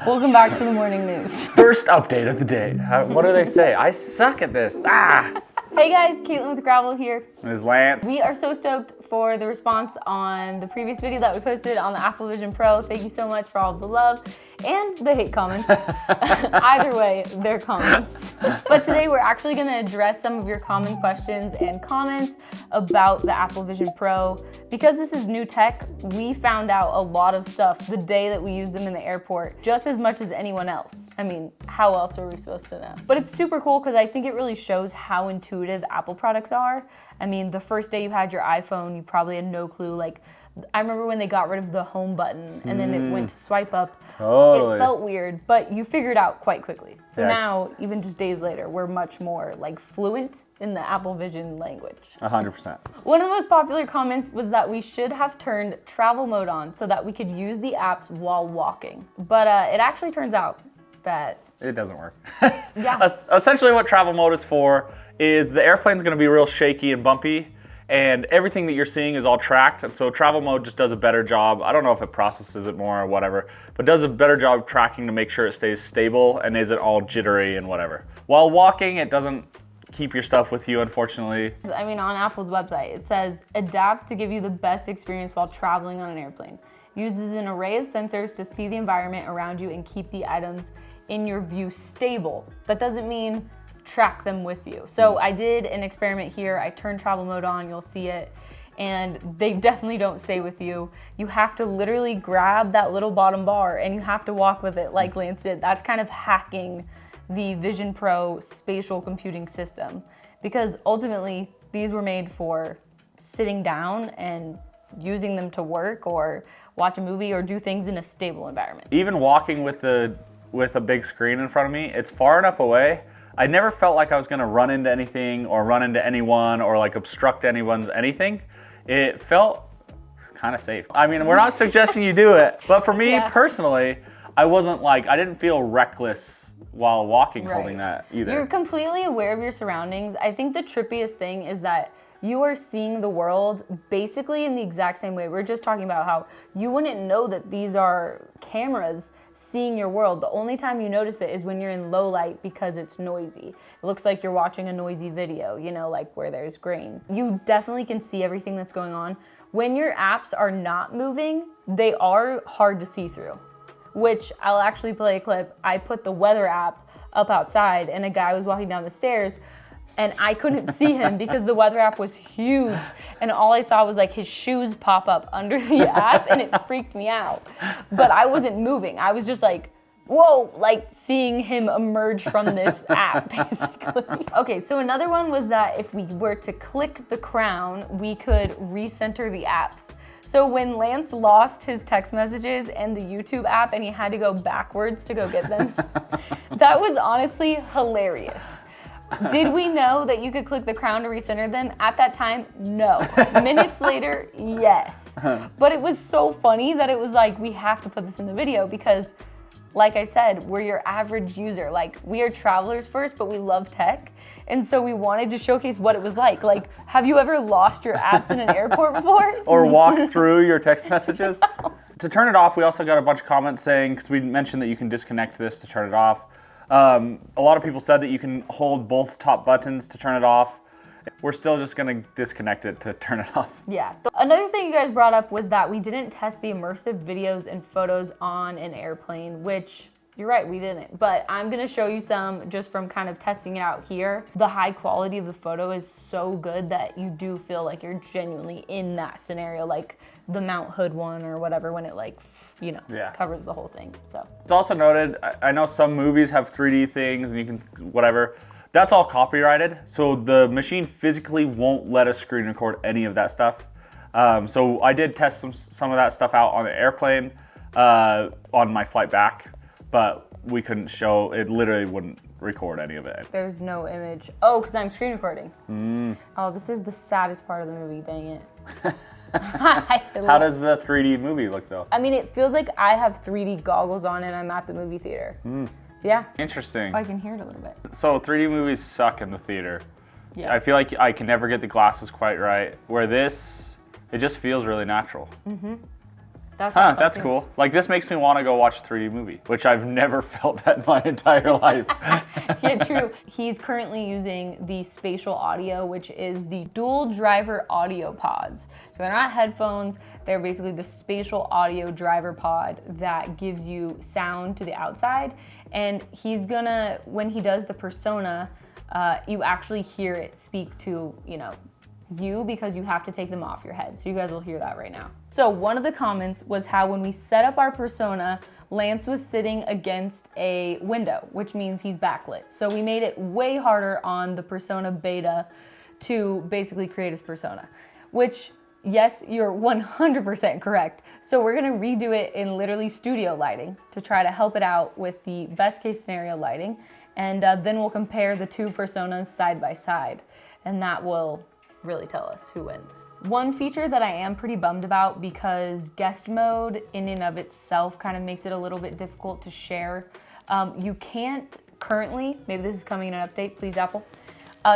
Welcome back to the morning news. First update of the day. What do they say? I suck at this. Hey guys, Caitlin with Gravel here. This is Lance. We are so stoked for the response on the previous video that we posted on the Apple Vision Pro. Thank you so much for all the love and the hate comments. Either way, they're comments. But today we're actually going to address some of your common questions and comments about the Apple Vision Pro. Because this is new tech, we found out a lot of stuff the day that we used them in the airport, just as much as anyone else. I mean, how else are we supposed to know? But it's super cool because I think it really shows how intuitive Apple products are. I mean, the first day you had your iPhone, you probably had no clue. Like, I remember when they got rid of the home button and then it went to swipe up. Totally. It felt weird, but you figured it out quite quickly. So now, even just days later, we're much more like fluent in the Apple Vision language. 100%. One of the most popular comments was that we should have turned travel mode on so that we could use the apps while walking. But it actually turns out that it doesn't work. Yeah. Essentially what travel mode is for is the airplane's gonna be real shaky and bumpy, and everything that you're seeing is all tracked, and so travel mode just does a better job. I don't know if it processes it more or whatever, but does a better job tracking to make sure it stays stable and isn't all jittery and whatever. While walking, it doesn't keep your stuff with you, unfortunately. I mean, on Apple's website, it says, adapts to give you the best experience while traveling on an airplane. Uses an array of sensors to see the environment around you and keep the items in your view stable. That doesn't mean track them with you. So I did an experiment here. I turned travel mode on, you'll see it, and they definitely don't stay with you. You have to literally grab that little bottom bar and you have to walk with it like Lance did. That's kind of hacking the Vision Pro spatial computing system, because ultimately these were made for sitting down and using them to work or watch a movie or do things in a stable environment. Even walking with a big screen in front of me, it's far enough away. I never felt like I was gonna run into anything or run into anyone or like obstruct anyone's anything. It felt kind of safe. I mean, we're not suggesting you do it, but for me personally, I didn't feel reckless while walking holding that either. You're completely aware of your surroundings. I think the trippiest thing is that you are seeing the world basically in the exact same way. We're just talking about how you wouldn't know that these are cameras seeing your world. The only time you notice it is when you're in low light because it's noisy. It looks like you're watching a noisy video, you know, like where there's grain. You definitely can see everything that's going on. When your apps are not moving, they are hard to see through, which I'll actually play a clip. I put the weather app up outside and a guy was walking down the stairs and I couldn't see him because the weather app was huge. And all I saw was like his shoes pop up under the app and it freaked me out. But I wasn't moving. I was just like, whoa, like seeing him emerge from this app, basically. Okay, so another one was that if we were to click the crown, we could recenter the apps. So when Lance lost his text messages and the YouTube app and he had to go backwards to go get them, that was honestly hilarious. Did we know that you could click the crown to recenter them? At that time, no. Minutes later, yes. But it was so funny that it was like, we have to put this in the video because, like I said, we're your average user. Like, we are travelers first, but we love tech. And so we wanted to showcase what it was like. Like, have you ever lost your apps in an airport before? Or walked through your text messages? To turn it off, we also got a bunch of comments saying, because we mentioned that you can disconnect this to turn it off. A lot of people said that you can hold both top buttons to turn it off. We're still just gonna disconnect it to turn it off. Yeah. Another thing you guys brought up was that we didn't test the immersive videos and photos on an airplane, which you're right, we didn't. But I'm gonna show you some just from kind of testing it out here. The high quality of the photo is so good that you do feel like you're genuinely in that scenario, like the Mount Hood one or whatever, when it like, you know, covers the whole thing, so. It's also noted, I know some movies have 3D things and you can, whatever. That's all copyrighted, so the machine physically won't let us screen record any of that stuff. So I did test some of that stuff out on the airplane on my flight back, but we couldn't show, it literally wouldn't record any of it. There's no image. Oh, because I'm screen recording. Oh, this is the saddest part of the movie, dang it. How does the 3D movie look though? I mean, it feels like I have 3D goggles on and I'm at the movie theater. Yeah. Interesting. I can hear it a little bit. So 3D movies suck in the theater. Yeah. I feel like I can never get the glasses quite right. Where this, it just feels really natural. That's That's cool. Like, this makes me want to go watch a 3D movie, which I've never felt that in my entire life. Yeah, true. He's currently using the Spatial audio, which is the dual driver audio pods. So they're not headphones, they're basically the Spatial audio driver pod that gives you sound to the outside. And he's gonna, when he does the persona, you actually hear it speak to, you, because you have to take them off your head. So you guys will hear that right now. So one of the comments was how when we set up our persona, Lance was sitting against a window, which means he's backlit. So we made it way harder on the persona beta to basically create his persona, which, yes, you're 100% correct. So we're gonna redo it in literally studio lighting to try to help it out with the best case scenario lighting. And then we'll compare the two personas side by side. And that will really tell us who wins. One feature that I am pretty bummed about, because guest mode in and of itself kind of makes it a little bit difficult to share. You can't currently, maybe this is coming in an update, please Apple.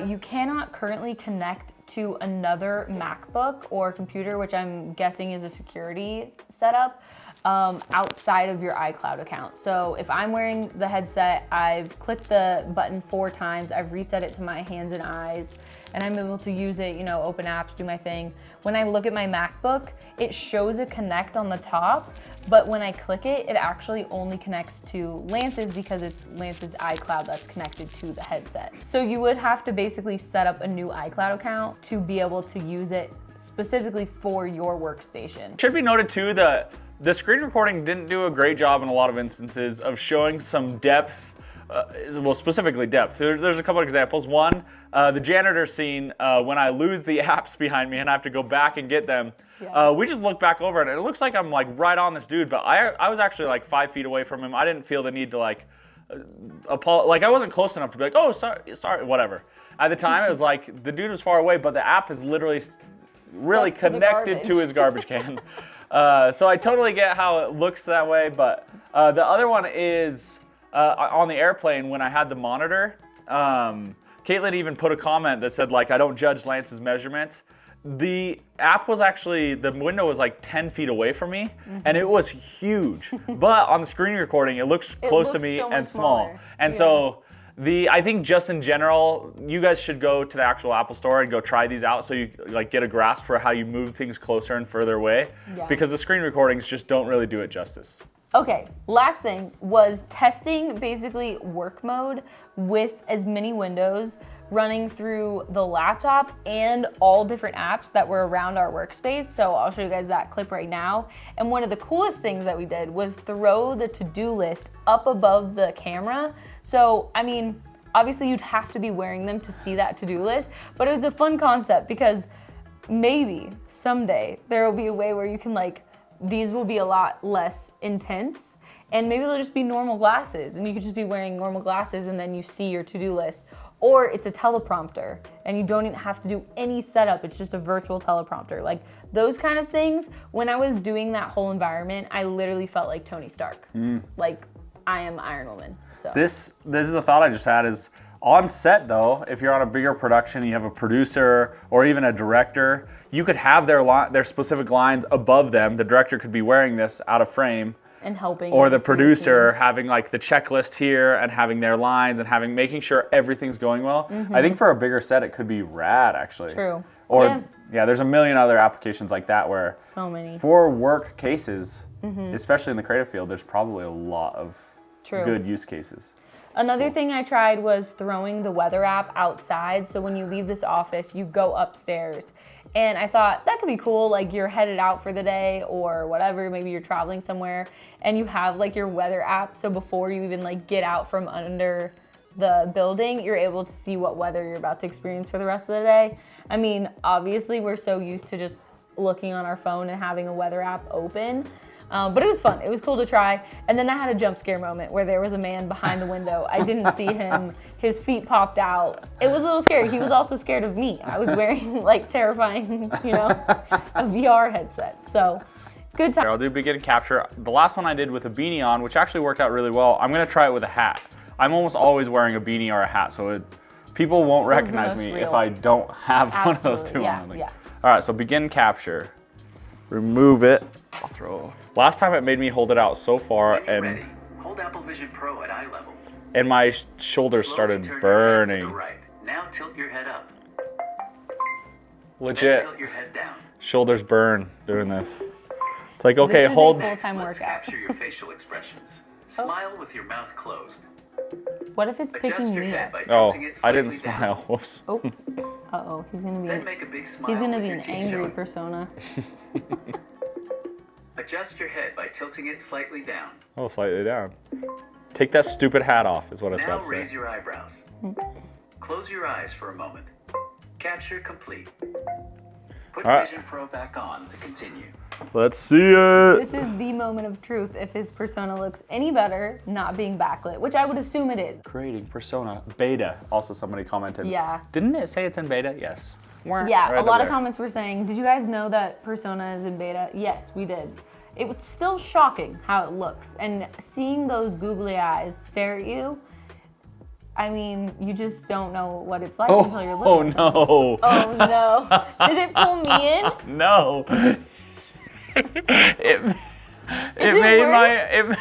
You cannot currently connect to another MacBook or computer, which I'm guessing is a security setup, outside of your iCloud account. So if I'm wearing the headset, I've clicked the button 4 times, I've reset it to my hands and eyes, and I'm able to use it, open apps, do my thing. When I look at my MacBook, it shows a connect on the top, but when I click it, it actually only connects to Lance's because it's Lance's iCloud that's connected to the headset. So you would have to basically set up a new iCloud account to be able to use it specifically for your workstation. Should be noted too that the screen recording didn't do a great job in a lot of instances of showing some depth, well, specifically depth. There's a couple of examples. One, the janitor scene, when I lose the apps behind me and I have to go back and get them, we just look back over it and it looks like I'm like right on this dude, but I was actually like 5 feet away from him. I didn't feel the need to like, I wasn't close enough to be like, oh, sorry, whatever. At the time, it was like the dude was far away, but the app is literally really connected to his garbage can. So I totally get how it looks that way, but the other one is on the airplane when I had the monitor. Caitlin even put a comment that said, like, I don't judge Lance's measurements. The app was actually, the window was like 10 feet away from me, and it was huge. But on the screen recording, it looks close to me so and small. smaller. And so I think just in general, you guys should go to the actual Apple store and go try these out so you like get a grasp for how you move things closer and further away, because the screen recordings just don't really do it justice. Okay, last thing was testing basically work mode with as many windows running through the laptop and all different apps that were around our workspace. So I'll show you guys that clip right now. And one of the coolest things that we did was throw the to-do list up above the camera. So, I mean, obviously you'd have to be wearing them to see that to-do list, but it was a fun concept because maybe someday there will be a way where you can these will be a lot less intense, and maybe they'll just be normal glasses and you could just be wearing normal glasses and then you see your to-do list. Or it's a teleprompter and you don't even have to do any setup, it's just a virtual teleprompter. Like those kind of things, when I was doing that whole environment, I literally felt like Tony Stark. Like I am Iron Woman. So This is a thought I just had is, on set though, if you're on a bigger production, you have a producer or even a director, you could have their specific lines above them. The director could be wearing this out of frame. And helping. Or the producer having like the checklist here and having their lines and making sure everything's going well. I think for a bigger set, it could be rad actually. True. Or there's a million other applications like that where so many. For work cases, especially in the creative field, there's probably a lot of good use cases. Another thing I tried was throwing the weather app outside. So when you leave this office, you go upstairs. And I thought that could be cool, like you're headed out for the day or whatever, maybe you're traveling somewhere and you have like your weather app. So before you even get out from under the building, you're able to see what weather you're about to experience for the rest of the day. I mean, obviously we're so used to just looking on our phone and having a weather app open. But it was fun. It was cool to try. And then I had a jump scare moment where there was a man behind the window. I didn't see him. His feet popped out. It was a little scary. He was also scared of me. I was wearing terrifying, a VR headset. So good time. I'll do begin capture. The last one I did with a beanie on, which actually worked out really well. I'm going to try it with a hat. I'm almost always wearing a beanie or a hat, so people won't recognize me if I don't have one of those two on. All right, so begin capture. Remove it. I'll throw. Last time it made me hold it out so far, When you're ready, hold Apple Vision Pro at eye level. and my shoulders Slowly started turn your head to burning. the right. Now tilt your head up. Legit, Then tilt your head down. shoulders burn doing this. It's like, okay, This is a hold. full-time Let's workout. capture your facial expressions. Smile with your mouth closed. What if it's Adjust picking your me head up? by Oh, tilting it I slightly didn't down. smile. Whoops. Oh, uh-oh, he's gonna Then be make a big smile. he's gonna with be your an teeth angry showing. persona. Adjust your head by tilting it slightly down. Oh, slightly down. Take that stupid hat off, is what I was Now about to raise say. your eyebrows. Close your eyes for a moment. Capture complete. Put All right. Vision Pro back on to continue. Let's see it. This is the moment of truth if his persona looks any better not being backlit, which I would assume it is. Creating persona beta. Also, somebody commented. Yeah. Didn't it say it's in beta? Yes. Yeah, Right a lot of there. comments were saying, did you guys know that Persona is in beta? Yes, we did. It was still shocking how it looks. And seeing those googly eyes stare at you, I mean, you just don't know what it's like until you're Oh looking at something. no. Oh no. Did it pull me in? No. it it made worse?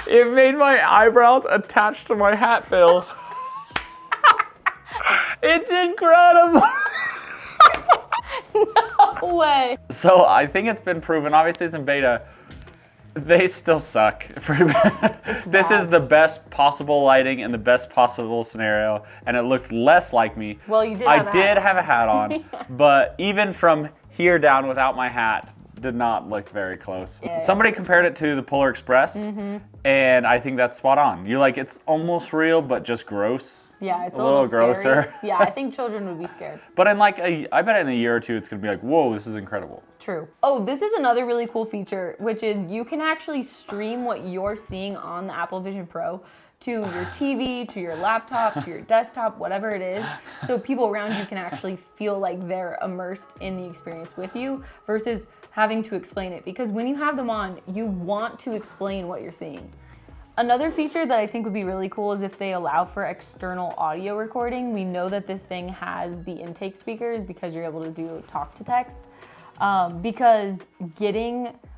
it made my eyebrows attached to my hat bill. It's incredible. No way. So I think it's been proven. Obviously, it's in beta. They still suck. Pretty bad. This is the best possible lighting and the best possible scenario, and it looked less like me. Well, you did I have a hat did on. have a hat on, but even from here down without my hat, did not look very close. Yeah, Somebody compared it to the Polar Express, and I think that's spot on. You're like, it's almost real, but just gross. Yeah, it's A a little little scary. grosser. Yeah, I think children would be scared. But in like I bet in a year or two, it's gonna be like, whoa, this is incredible. True. Oh, this is another really cool feature, which is you can actually stream what you're seeing on the Apple Vision Pro to your TV, to your laptop, to your desktop, whatever it is. So people around you can actually feel like they're immersed in the experience with you versus having to explain it. Because when you have them on, you want to explain what you're seeing. Another feature that I think would be really cool is if they allow for external audio recording. We know that this thing has the intake speakers because you're able to do talk to text. Because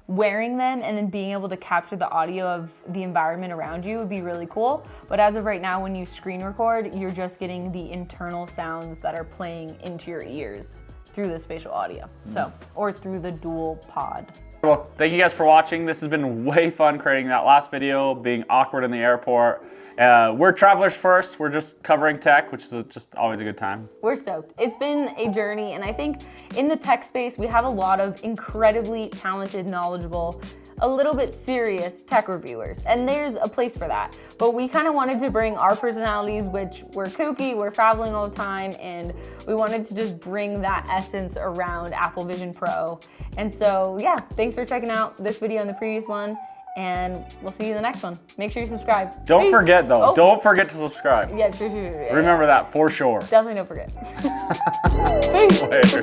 wearing them and then being able to capture the audio of the environment around you would be really cool. But as of right now, when you screen record, you're just getting the internal sounds that are playing into your ears through the spatial audio. So, or through the dual pod. Well, thank you guys for watching. This has been way fun creating that last video, being awkward in the airport. We're travelers first. We're just covering tech, which is just always a good time. We're stoked. It's been a journey, and I think in the tech space, we have a lot of incredibly talented, knowledgeable, a little bit serious tech reviewers, and there's a place for that. But we kind of wanted to bring our personalities, which we're kooky, we're traveling all the time, and we wanted to just bring that essence around Apple Vision Pro. And so, yeah, thanks for checking out this video and the previous one, and we'll see you in the next one. Make sure you subscribe. Don't Peace. forget though, Oh, don't forget to subscribe. Yeah, true. Yeah, Remember that for sure. Definitely don't forget. Peace. Later.